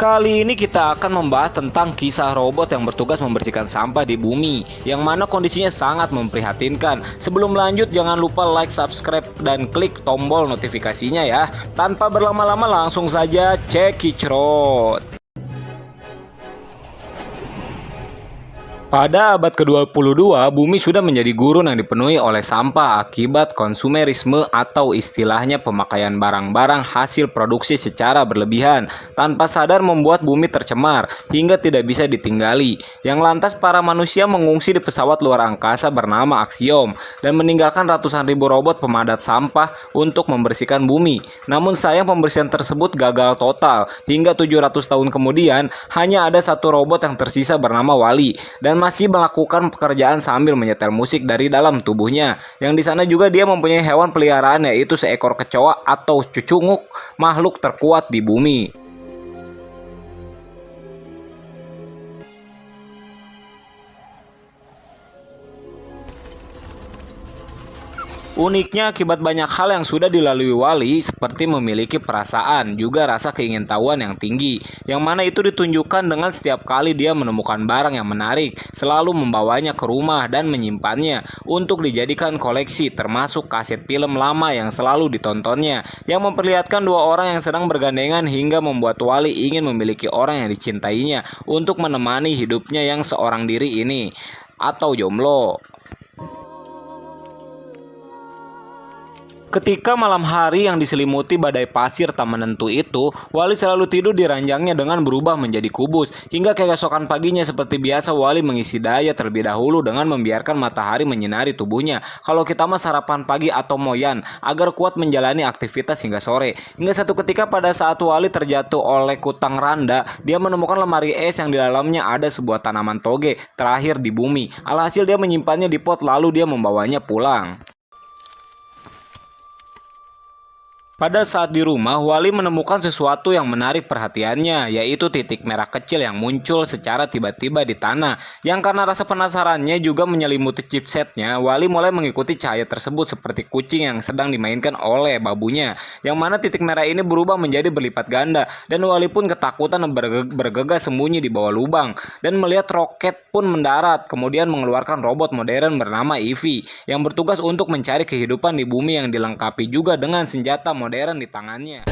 Kali ini kita akan membahas tentang kisah robot yang bertugas membersihkan sampah di bumi, yang mana kondisinya sangat memprihatinkan. Sebelum lanjut, jangan lupa like, subscribe, dan klik tombol notifikasinya ya. Tanpa berlama-lama, langsung saja cekicrot. Pada abad ke-22, bumi sudah menjadi gurun yang dipenuhi oleh sampah akibat konsumerisme atau istilahnya pemakaian barang-barang hasil produksi secara berlebihan, tanpa sadar membuat bumi tercemar hingga tidak bisa ditinggali. Yang lantas para manusia mengungsi di pesawat luar angkasa bernama Axiom dan meninggalkan ratusan ribu robot pemadat sampah untuk membersihkan bumi. Namun sayang pembersihan tersebut gagal total hingga 700 tahun kemudian hanya ada satu robot yang tersisa bernama Wall-E dan masih melakukan pekerjaan sambil menyetel musik dari dalam tubuhnya. Yang di sana juga dia mempunyai hewan peliharaan, yaitu seekor kecoa atau cucunguk, makhluk terkuat di bumi. Uniknya, akibat banyak hal yang sudah dilalui Wall-E, seperti memiliki perasaan, juga rasa keingintahuan yang tinggi, yang mana itu ditunjukkan dengan setiap kali dia menemukan barang yang menarik, selalu membawanya ke rumah dan menyimpannya untuk dijadikan koleksi, termasuk kaset film lama yang selalu ditontonnya, yang memperlihatkan dua orang yang sedang bergandengan hingga membuat Wall-E ingin memiliki orang yang dicintainya untuk menemani hidupnya yang seorang diri ini, atau jomblo. Ketika malam hari yang diselimuti badai pasir tak menentu itu, Wall-E selalu tidur di ranjangnya dengan berubah menjadi kubus. Hingga keesokan paginya seperti biasa, Wall-E mengisi daya terlebih dahulu dengan membiarkan matahari menyinari tubuhnya. Kalau kita mah sarapan pagi atau moyan, agar kuat menjalani aktivitas hingga sore. Hingga satu ketika pada saat Wall-E terjatuh oleh kutang randa, dia menemukan lemari es yang di dalamnya ada sebuah tanaman toge terakhir di bumi. Alhasil dia menyimpannya di pot lalu dia membawanya pulang. Pada saat di rumah, Wall-E menemukan sesuatu yang menarik perhatiannya, yaitu titik merah kecil yang muncul secara tiba-tiba di tanah. Yang karena rasa penasarannya juga menyelimuti chipsetnya, Wall-E mulai mengikuti cahaya tersebut seperti kucing yang sedang dimainkan oleh babunya. Yang mana titik merah ini berubah menjadi berlipat ganda, dan Wall-E pun ketakutan dan bergegas sembunyi di bawah lubang. Dan melihat roket pun mendarat, kemudian mengeluarkan robot modern bernama Ivy, yang bertugas untuk mencari kehidupan di bumi yang dilengkapi juga dengan senjata modern di tangannya.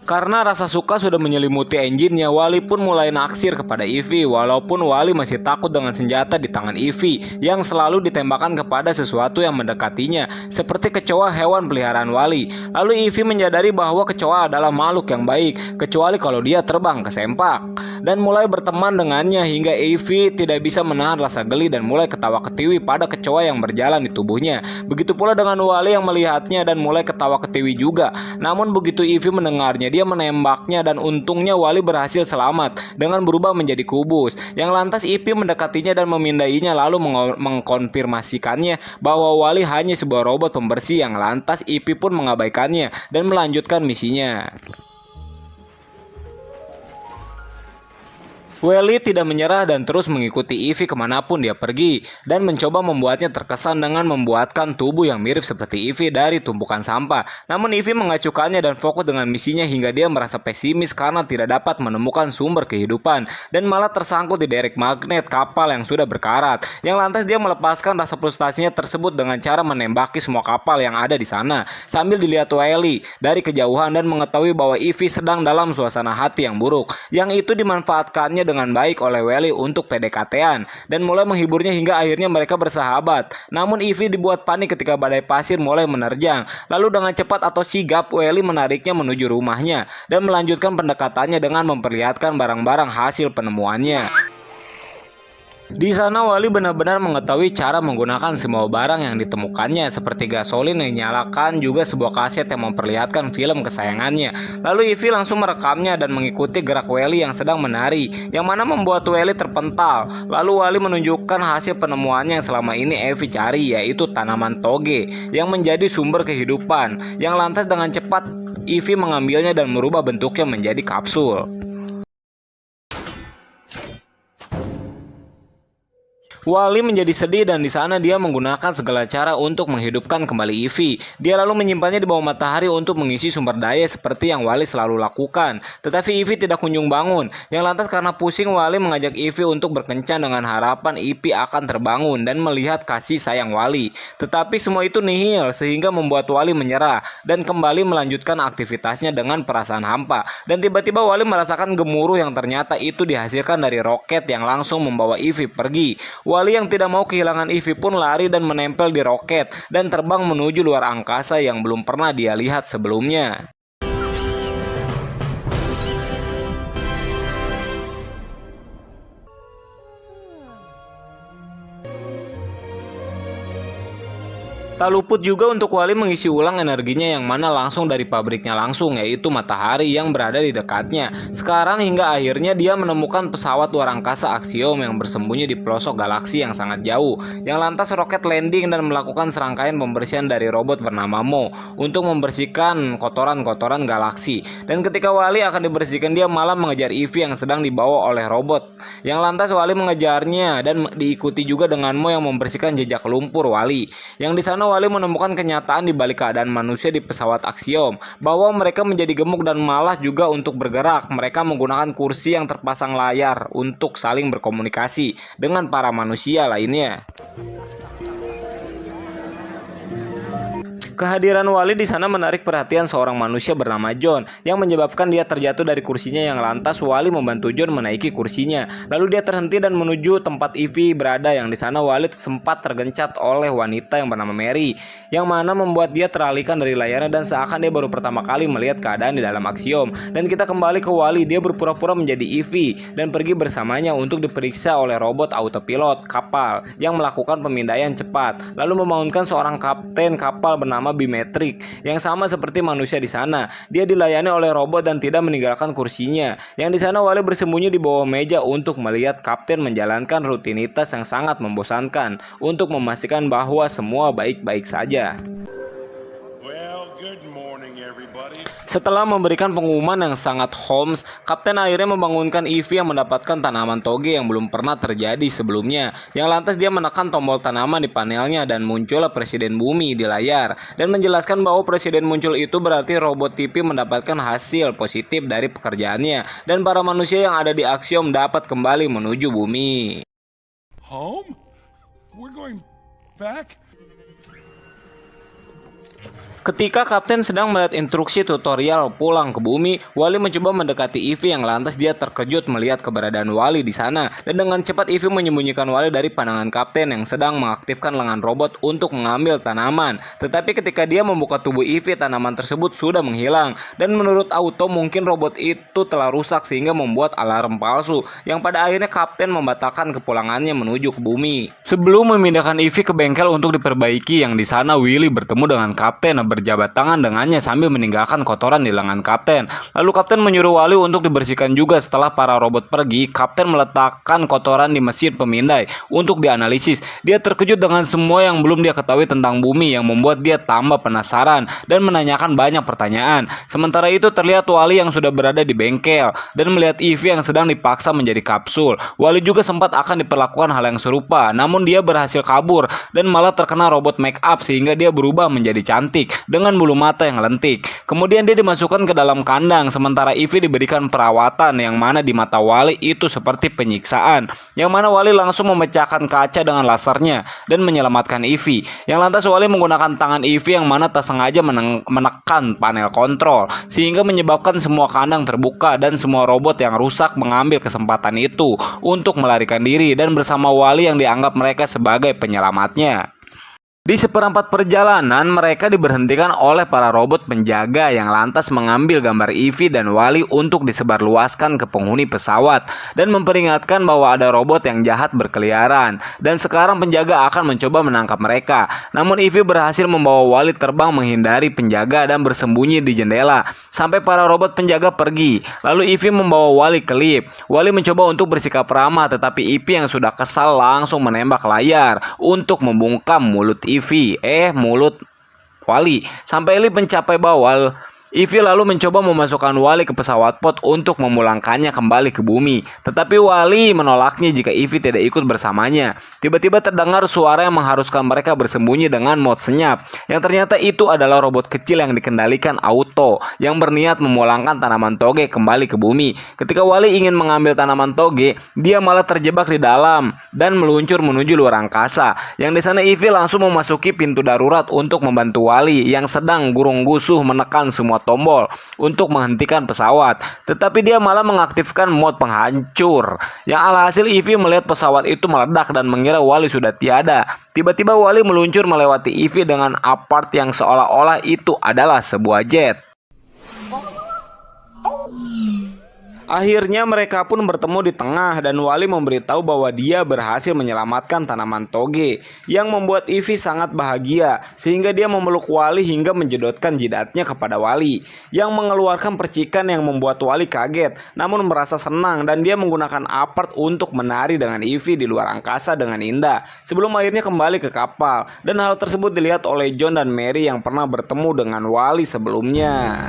Karena rasa suka sudah menyelimuti engine-nya, Wall-E pun mulai naksir kepada Ivy, walaupun Wall-E masih takut dengan senjata di tangan Ivy yang selalu ditembakkan kepada sesuatu yang mendekatinya, seperti kecoa hewan peliharaan Wall-E. Lalu Ivy menyadari bahwa kecoa adalah makhluk yang baik, kecuali kalau dia terbang ke sempak, dan mulai berteman dengannya hingga Ivy tidak bisa menahan rasa geli dan mulai ketawa ketiwi pada kecoa yang berjalan di tubuhnya. Begitu pula dengan Wall-E yang melihatnya dan mulai ketawa ketiwi juga. Namun begitu Ivy mendengarnya, dia menembaknya dan untungnya Wall-E berhasil selamat dengan berubah menjadi kubus. Yang lantas Ivy mendekatinya dan memindainya lalu mengkonfirmasikannya bahwa Wall-E hanya sebuah robot pembersih. Yang lantas Ivy pun mengabaikannya dan melanjutkan misinya. Wall-E tidak menyerah dan terus mengikuti Ivy kemanapun dia pergi dan mencoba membuatnya terkesan dengan membuatkan tubuh yang mirip seperti Ivy dari tumpukan sampah. Namun Ivy mengacukannya dan fokus dengan misinya hingga dia merasa pesimis karena tidak dapat menemukan sumber kehidupan dan malah tersangkut di derek magnet kapal yang sudah berkarat. Yang lantas dia melepaskan rasa frustasinya tersebut dengan cara menembaki semua kapal yang ada di sana sambil dilihat Wall-E dari kejauhan dan mengetahui bahwa Ivy sedang dalam suasana hati yang buruk. Yang itu dimanfaatkannya dengan baik oleh Wall-E untuk PDKT-an dan mulai menghiburnya hingga akhirnya mereka bersahabat. Namun Ivy dibuat panik ketika badai pasir mulai menerjang. Lalu dengan cepat atau sigap Wall-E menariknya menuju rumahnya dan melanjutkan pendekatannya dengan memperlihatkan barang-barang hasil penemuannya. Di sana Wall-E benar-benar mengetahui cara menggunakan semua barang yang ditemukannya, seperti gasolin yang dinyalakan, juga sebuah kaset yang memperlihatkan film kesayangannya. Lalu Ivy langsung merekamnya dan mengikuti gerak Wall-E yang sedang menari, yang mana membuat Wall-E terpental. Lalu Wall-E menunjukkan hasil penemuannya yang selama ini Ivy cari, yaitu tanaman toge yang menjadi sumber kehidupan. Yang lantas dengan cepat Ivy mengambilnya dan merubah bentuknya menjadi kapsul. Wally menjadi sedih dan di sana dia menggunakan segala cara untuk menghidupkan kembali Ivy. Dia lalu menyimpannya di bawah matahari untuk mengisi sumber daya seperti yang Wally selalu lakukan. Tetapi Ivy tidak kunjung bangun. Yang lantas karena pusing, Wally mengajak Ivy untuk berkencan dengan harapan Ivy akan terbangun dan melihat kasih sayang Wally. Tetapi semua itu nihil sehingga membuat Wally menyerah dan kembali melanjutkan aktivitasnya dengan perasaan hampa. Dan tiba-tiba Wally merasakan gemuruh yang ternyata itu dihasilkan dari roket yang langsung membawa Ivy pergi. Wally yang tidak mau kehilangan Ivy pun lari dan menempel di roket dan terbang menuju luar angkasa yang belum pernah dia lihat sebelumnya. Tak luput juga untuk Wally mengisi ulang energinya yang mana langsung dari pabriknya langsung, yaitu matahari yang berada di dekatnya. Sekarang hingga akhirnya dia menemukan pesawat luar angkasa Axiom yang bersembunyi di pelosok galaksi yang sangat jauh. Yang lantas roket landing dan melakukan serangkaian pembersihan dari robot bernama Mo untuk membersihkan kotoran-kotoran galaksi. Dan ketika Wally akan dibersihkan, dia malah mengejar Ivy yang sedang dibawa oleh robot. Yang lantas Wally mengejarnya dan diikuti juga dengan Mo yang membersihkan jejak lumpur Wally. Yang di sana Wally menemukan kenyataan di balik keadaan manusia di pesawat Axiom, bahwa mereka menjadi gemuk dan malas juga untuk bergerak. Mereka menggunakan kursi yang terpasang layar untuk saling berkomunikasi dengan para manusia lainnya. Kehadiran Wally di sana menarik perhatian seorang manusia bernama John yang menyebabkan dia terjatuh dari kursinya. Yang lantas Wally membantu John menaiki kursinya. Lalu dia terhenti dan menuju tempat Ivy berada. Yang di sana Wally sempat tergencat oleh wanita yang bernama Mary, yang mana membuat dia teralihkan dari layarnya dan seakan dia baru pertama kali melihat keadaan di dalam Axiom. Dan kita kembali ke Wally. Dia berpura-pura menjadi Ivy dan pergi bersamanya untuk diperiksa oleh robot autopilot kapal yang melakukan pemindaian cepat, lalu membangunkan seorang kapten kapal bernama Bimetric yang sama seperti manusia di sana. Dia dilayani oleh robot dan tidak meninggalkan kursinya. Yang di sana Wally bersembunyi di bawah meja untuk melihat kapten menjalankan rutinitas yang sangat membosankan untuk memastikan bahwa semua baik-baik saja. Setelah memberikan pengumuman yang sangat Holmes, Kapten akhirnya membangunkan Ivy yang mendapatkan tanaman toge yang belum pernah terjadi sebelumnya. Yang lantas dia menekan tombol tanaman di panelnya dan muncullah Presiden Bumi di layar dan menjelaskan bahwa Presiden muncul itu berarti robot TV mendapatkan hasil positif dari pekerjaannya dan para manusia yang ada di Axiom dapat kembali menuju Bumi. Home? We're going back? Ketika Kapten sedang melihat instruksi tutorial pulang ke bumi, Wally mencoba mendekati Ivy yang lantas dia terkejut melihat keberadaan Wally di sana. Dan dengan cepat Ivy menyembunyikan Wally dari pandangan Kapten yang sedang mengaktifkan lengan robot untuk mengambil tanaman. Tetapi ketika dia membuka tubuh Ivy, tanaman tersebut sudah menghilang. Dan menurut Auto mungkin robot itu telah rusak sehingga membuat alarm palsu, yang pada akhirnya Kapten membatalkan kepulangannya menuju ke bumi. Sebelum memindahkan Ivy ke bengkel untuk diperbaiki, yang di sana Willy bertemu dengan Kapten berjabat tangan dengannya sambil meninggalkan kotoran di lengan Kapten. Lalu Kapten menyuruh Wally untuk dibersihkan juga. Setelah para robot pergi, Kapten meletakkan kotoran di mesin pemindai untuk dianalisis. Dia terkejut dengan semua yang belum dia ketahui tentang bumi, yang membuat dia tambah penasaran dan menanyakan banyak pertanyaan. Sementara itu terlihat Wally yang sudah berada di bengkel dan melihat Ivy yang sedang dipaksa menjadi kapsul. Wally juga sempat akan diperlakukan hal yang serupa, namun dia berhasil kabur dan malah terkena robot make up sehingga dia berubah menjadi cantik dengan bulu mata yang lentik. Kemudian dia dimasukkan ke dalam kandang, sementara Ivy diberikan perawatan yang mana di mata Wally itu seperti penyiksaan, yang mana Wally langsung memecahkan kaca dengan lasernya dan menyelamatkan Ivy. Yang lantas Wally menggunakan tangan Ivy yang mana tak sengaja menekan panel kontrol sehingga menyebabkan semua kandang terbuka dan semua robot yang rusak mengambil kesempatan itu untuk melarikan diri dan bersama Wally yang dianggap mereka sebagai penyelamatnya. Di seperempat perjalanan, mereka diberhentikan oleh para robot penjaga yang lantas mengambil gambar Ivy dan Wally untuk disebarluaskan ke penghuni pesawat dan memperingatkan bahwa ada robot yang jahat berkeliaran dan sekarang penjaga akan mencoba menangkap mereka. Namun Ivy berhasil membawa Wally terbang menghindari penjaga dan bersembunyi di jendela sampai para robot penjaga pergi. Lalu Ivy membawa Wally ke lift. Wally mencoba untuk bersikap ramah, tetapi Ivy yang sudah kesal langsung menembak layar untuk membungkam mulut mulut Wally sampai lift mencapai bawah. Ivy lalu mencoba memasukkan Wally ke pesawat pod untuk memulangkannya kembali ke bumi. Tetapi Wally menolaknya jika Ivy tidak ikut bersamanya. Tiba-tiba terdengar suara yang mengharuskan mereka bersembunyi dengan mode senyap. Yang ternyata itu adalah robot kecil yang dikendalikan Auto yang berniat memulangkan tanaman toge kembali ke bumi. Ketika Wally ingin mengambil tanaman toge, dia malah terjebak di dalam dan meluncur menuju luar angkasa. Yang di sana Ivy langsung memasuki pintu darurat untuk membantu Wally yang sedang gurung-gusuh menekan semua tombol untuk menghentikan pesawat, tetapi dia malah mengaktifkan mode penghancur. Yang alhasil Ivy melihat pesawat itu meledak dan mengira Wally sudah tiada. Tiba-tiba Wally meluncur melewati Ivy dengan apart yang seolah-olah itu adalah sebuah jet. Akhirnya mereka pun bertemu di tengah dan Wally memberitahu bahwa dia berhasil menyelamatkan tanaman toge, yang membuat Ivy sangat bahagia sehingga dia memeluk Wally hingga menjedotkan jidatnya kepada Wally yang mengeluarkan percikan yang membuat Wally kaget namun merasa senang, dan dia menggunakan apart untuk menari dengan Ivy di luar angkasa dengan indah sebelum akhirnya kembali ke kapal, dan hal tersebut dilihat oleh John dan Mary yang pernah bertemu dengan Wally sebelumnya.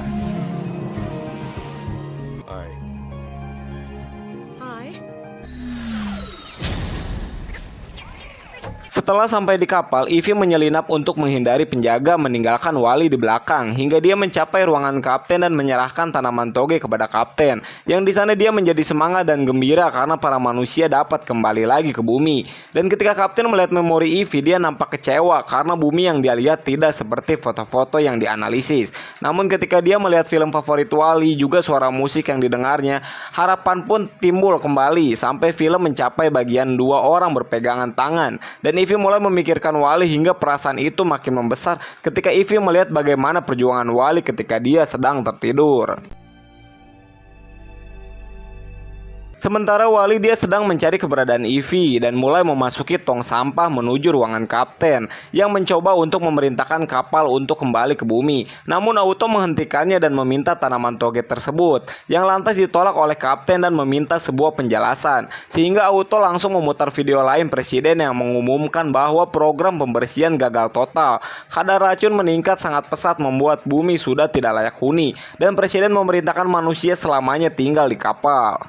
Setelah sampai di kapal, Ivy menyelinap untuk menghindari penjaga meninggalkan Wally di belakang hingga dia mencapai ruangan kapten dan menyerahkan tanaman toge kepada kapten. Yang di sana dia menjadi semangat dan gembira karena para manusia dapat kembali lagi ke bumi. Dan ketika kapten melihat memori Ivy, dia nampak kecewa karena bumi yang dia lihat tidak seperti foto-foto yang dianalisis. Namun ketika dia melihat film favorit Wally juga suara musik yang didengarnya, harapan pun timbul kembali sampai film mencapai bagian dua orang berpegangan tangan. Dan Ivy mulai memikirkan Wally hingga perasaan itu makin membesar ketika Ivy melihat bagaimana perjuangan Wally ketika dia sedang tertidur. Sementara Wally dia sedang mencari keberadaan Ivy dan mulai memasuki tong sampah menuju ruangan kapten yang mencoba untuk memerintahkan kapal untuk kembali ke bumi. Namun Auto menghentikannya dan meminta tanaman toge tersebut yang lantas ditolak oleh kapten dan meminta sebuah penjelasan. Sehingga Auto langsung memutar video lain presiden yang mengumumkan bahwa program pembersihan gagal total. Kadar racun meningkat sangat pesat membuat bumi sudah tidak layak huni dan presiden memerintahkan manusia selamanya tinggal di kapal.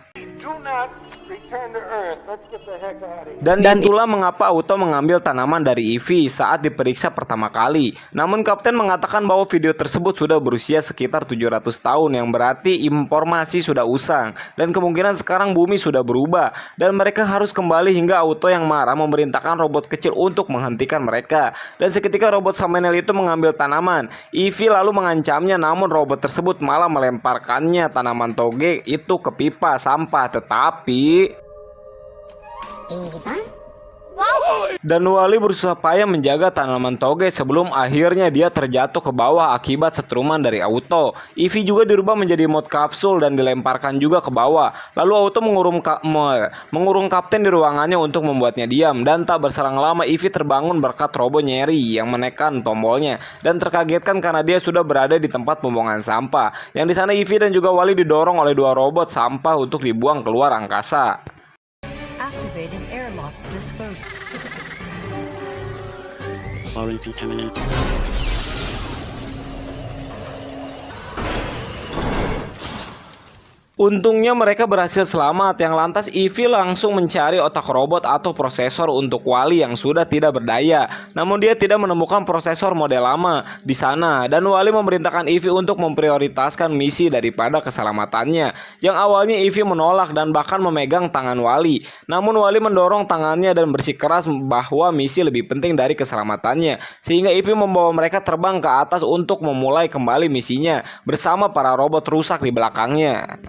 Dan itulah mengapa Auto mengambil tanaman dari Ivy saat diperiksa pertama kali. Namun kapten mengatakan bahwa video tersebut sudah berusia sekitar 700 tahun, yang berarti informasi sudah usang dan kemungkinan sekarang bumi sudah berubah dan mereka harus kembali, hingga Auto yang marah memerintahkan robot kecil untuk menghentikan mereka. Dan seketika robot Samenel itu mengambil tanaman, Ivy lalu mengancamnya, namun robot tersebut malah melemparkannya tanaman toge itu ke pipa sampah. Tetapi dan Wally berusaha payah menjaga tanaman toge sebelum akhirnya dia terjatuh ke bawah akibat setruman dari Auto. Ivy juga dirubah menjadi mode kapsul dan dilemparkan juga ke bawah. Lalu Auto mengurung kapten di ruangannya untuk membuatnya diam, dan tak berselang lama Ivy terbangun berkat robot nyeri yang menekan tombolnya dan terkagetkan karena dia sudah berada di tempat pembuangan sampah. Yang di sana Ivy dan juga Wally didorong oleh dua robot sampah untuk dibuang keluar angkasa. Activating airlock disposal. Following contaminant. Untungnya mereka berhasil selamat, yang lantas Ivy langsung mencari otak robot atau prosesor untuk Wally yang sudah tidak berdaya. Namun dia tidak menemukan prosesor model lama di sana, dan Wally memerintahkan Ivy untuk memprioritaskan misi daripada keselamatannya. Yang awalnya Ivy menolak dan bahkan memegang tangan Wally. Namun Wally mendorong tangannya dan bersikeras bahwa misi lebih penting dari keselamatannya, sehingga Ivy membawa mereka terbang ke atas untuk memulai kembali misinya bersama para robot rusak di belakangnya.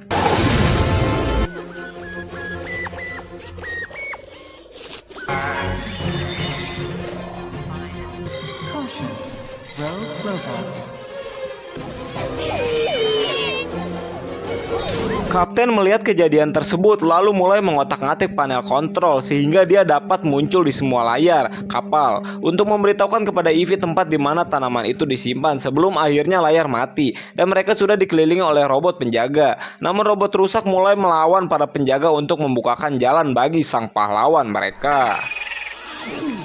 Caution. Rogue robots. Kapten melihat kejadian tersebut lalu mulai mengotak-ngatik panel kontrol sehingga dia dapat muncul di semua layar kapal untuk memberitahukan kepada Ivy tempat di mana tanaman itu disimpan sebelum akhirnya layar mati dan mereka sudah dikelilingi oleh robot penjaga. Namun robot rusak mulai melawan para penjaga untuk membukakan jalan bagi sang pahlawan mereka.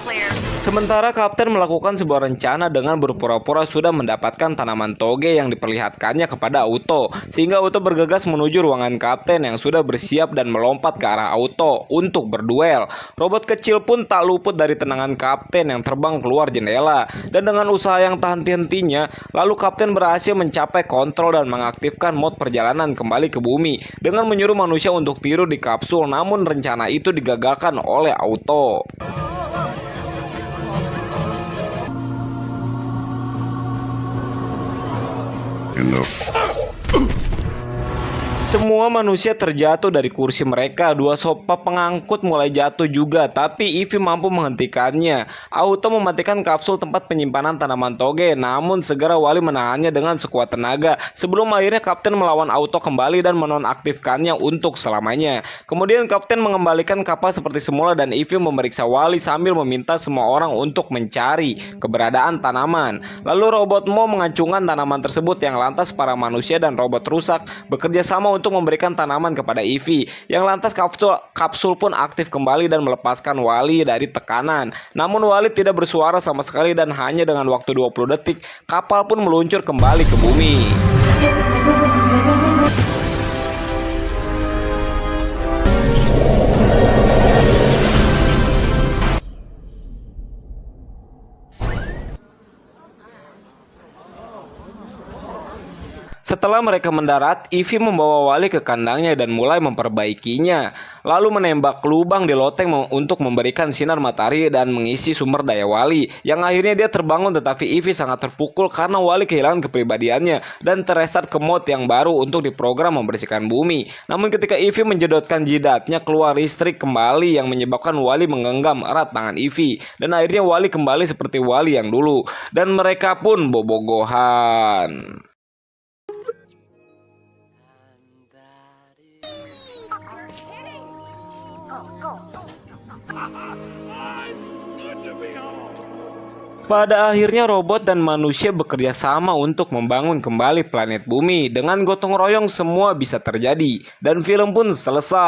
Clear. Sementara Kapten melakukan sebuah rencana dengan berpura-pura sudah mendapatkan tanaman toge yang diperlihatkannya kepada Auto, sehingga Auto bergegas menuju ruangan Kapten yang sudah bersiap dan melompat ke arah Auto untuk berduel. Robot kecil pun tak luput dari tendangan Kapten yang terbang keluar jendela, dan dengan usaha yang tak henti-hentinya, lalu Kapten berhasil mencapai kontrol dan mengaktifkan mod perjalanan kembali ke bumi dengan menyuruh manusia untuk tidur di kapsul, namun rencana itu digagalkan oleh Auto. Semua manusia terjatuh dari kursi mereka. Dua sofa pengangkut mulai jatuh juga, tapi Ivy mampu menghentikannya. Auto mematikan kapsul tempat penyimpanan tanaman toge, namun segera Wally menahannya dengan sekuat tenaga sebelum akhirnya Kapten melawan Auto kembali dan menonaktifkannya untuk selamanya. Kemudian Kapten mengembalikan kapal seperti semula dan Ivy memeriksa Wally sambil meminta semua orang untuk mencari keberadaan tanaman. Lalu robot Mo mengacungkan tanaman tersebut yang lantas para manusia dan robot rusak bekerja sama untuk memberikan tanaman kepada Ivy, yang lantas kapsul pun aktif kembali dan melepaskan Wally dari tekanan. Namun Wally tidak bersuara sama sekali dan hanya dengan waktu 20 detik kapal pun meluncur kembali ke bumi. Setelah mereka mendarat, Ivy membawa Wally ke kandangnya dan mulai memperbaikinya, lalu menembak lubang di loteng untuk memberikan sinar matahari dan mengisi sumber daya Wally, yang akhirnya dia terbangun. Tetapi Ivy sangat terpukul karena Wally kehilangan kepribadiannya dan terestart ke mod yang baru untuk diprogram membersihkan bumi. Namun ketika Ivy menjedotkan jidatnya, keluar listrik kembali yang menyebabkan Wally menggenggam erat tangan Ivy, dan akhirnya Wally kembali seperti Wally yang dulu, dan mereka pun bobogohan. Pada akhirnya robot dan manusia bekerja sama untuk membangun kembali planet bumi. Dengan gotong royong semua bisa terjadi dan film pun selesai.